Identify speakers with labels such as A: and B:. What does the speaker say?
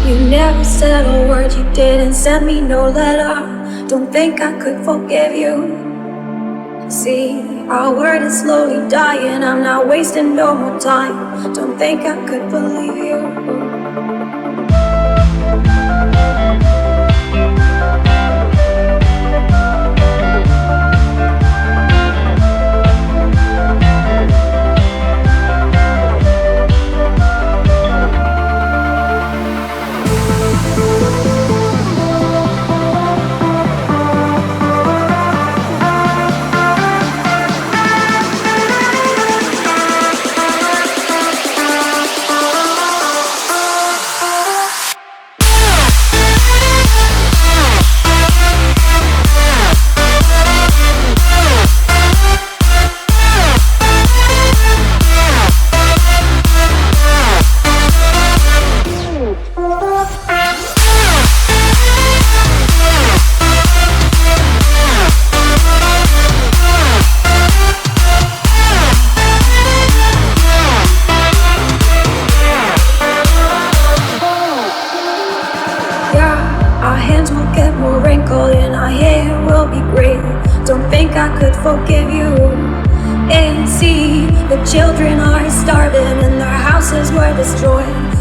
A: You never said a word, you didn't send me no letter. Don't think I could forgive you. See, our word is slowly dying, I'm not wasting no more time. Don't think I could believe you. Forgive you and see the children are starving and their houses were destroyed.